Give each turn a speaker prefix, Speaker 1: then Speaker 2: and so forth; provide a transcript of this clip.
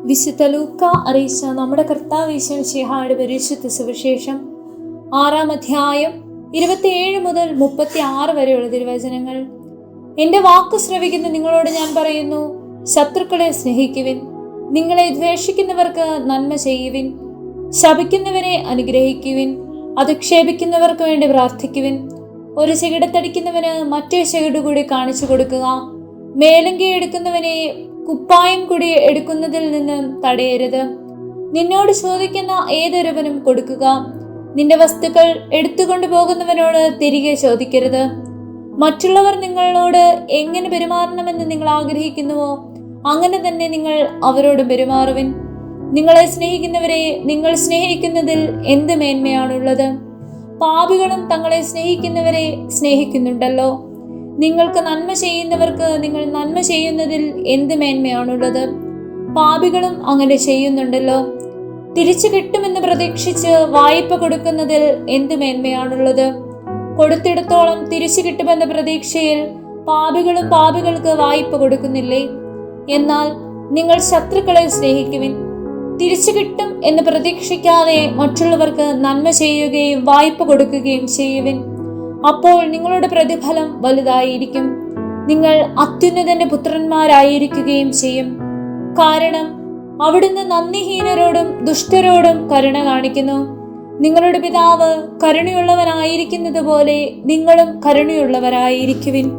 Speaker 1: വിശുദ്ധ ലൂക്ക അറിയിച്ച നമ്മുടെ കർത്താവ് യേശു മിശിഹായുടെ പരിശുദ്ധ സുവിശേഷം 6-ാം അധ്യായം 27 മുതൽ 36 വരെയുള്ള തിരുവചനങ്ങൾ. എന്റെ വാക്കു ശ്രവിക്കുന്ന നിങ്ങളോട് ഞാൻ പറയുന്നു, ശത്രുക്കളെ സ്നേഹിക്കുവിൻ, നിങ്ങളെ ദ്വേഷിക്കുന്നവർക്ക് നന്മ ചെയ്യുവിൻ, ശപിക്കുന്നവരെ അനുഗ്രഹിക്കുവിൻ, അധിക്ഷേപിക്കുന്നവർക്ക് വേണ്ടി പ്രാർത്ഥിക്കുവിൻ. ഒരു ചെകിടത്തടിക്കുന്നവന് മറ്റേ ചെകിട് കൂടി കാണിച്ചു കൊടുക്കുക. മേലങ്കി എടുക്കുന്നവനെ കുപ്പായം കൂടി എടുക്കുന്നതിൽ നിന്നും തടയരുത്. നിന്നോട് ചോദിക്കുന്ന ഏതൊരുവനും കൊടുക്കുക. നിന്റെ വസ്തുക്കൾ എടുത്തുകൊണ്ടു പോകുന്നവനോട് തിരികെ ചോദിക്കരുത്. മറ്റുള്ളവർ നിങ്ങളോട് എങ്ങനെ പെരുമാറണമെന്ന് നിങ്ങൾ ആഗ്രഹിക്കുന്നുവോ അങ്ങനെ തന്നെ നിങ്ങൾ അവരോട് പെരുമാറുവിൻ. നിങ്ങളെ സ്നേഹിക്കുന്നവരെ നിങ്ങൾ സ്നേഹിക്കുന്നതിൽ എന്ത് മേന്മയാണുള്ളത്? പാപികളും തങ്ങളെ സ്നേഹിക്കുന്നവരെ സ്നേഹിക്കുന്നുണ്ടല്ലോ. നിങ്ങൾക്ക് നന്മ ചെയ്യുന്നവർക്ക് നിങ്ങൾ നന്മ ചെയ്യുന്നതിൽ എന്ത് മേന്മയാണുള്ളത്? പാപികളും അങ്ങനെ ചെയ്യുന്നുണ്ടല്ലോ. തിരിച്ചു കിട്ടുമെന്ന് പ്രതീക്ഷിച്ച് വായ്പ കൊടുക്കുന്നതിൽ എന്ത് മേന്മയാണുള്ളത്? കൊടുത്തിടത്തോളം തിരിച്ചു കിട്ടുമെന്ന പ്രതീക്ഷയിൽ പാപികളും പാപികൾക്ക് വായ്പ കൊടുക്കുന്നില്ലേ? എന്നാൽ നിങ്ങൾ ശത്രുക്കളെ സ്നേഹിക്കുവിൻ. തിരിച്ചു കിട്ടും എന്ന് പ്രതീക്ഷിക്കാതെ മറ്റുള്ളവർക്ക് നന്മ ചെയ്യുകയും വായ്പ കൊടുക്കുകയും ചെയ്യുവിൻ. അപ്പോൾ നിങ്ങളുടെ പ്രതിഫലം വലുതായിരിക്കും. നിങ്ങൾ അത്യുന്നതന്റെ പുത്രന്മാരായിരിക്കുകയും ചെയ്യും. കാരണം അവിടുന്ന് നന്ദിഹീനരോടും ദുഷ്ടരോടും കരുണ കാണിക്കുന്നു. നിങ്ങളുടെ പിതാവ് കരുണയുള്ളവനായിരിക്കുന്നത് പോലെ നിങ്ങളും കരുണയുള്ളവരായിരിക്കുവിൻ.